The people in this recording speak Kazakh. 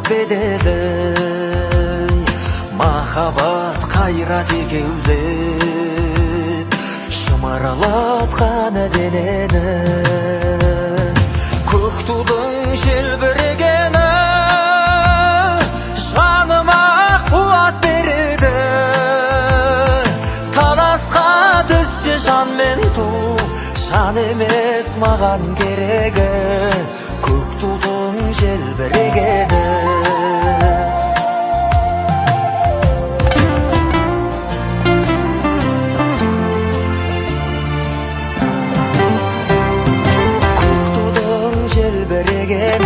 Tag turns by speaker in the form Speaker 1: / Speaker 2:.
Speaker 1: bedeli махаббат қайрат екеулеп шымырлатқан денені көк тудың желбірегені жаныма қуат береді таласқа түссе жан мен ту жан емес маған керегі көк тудың желбірегені желбіреген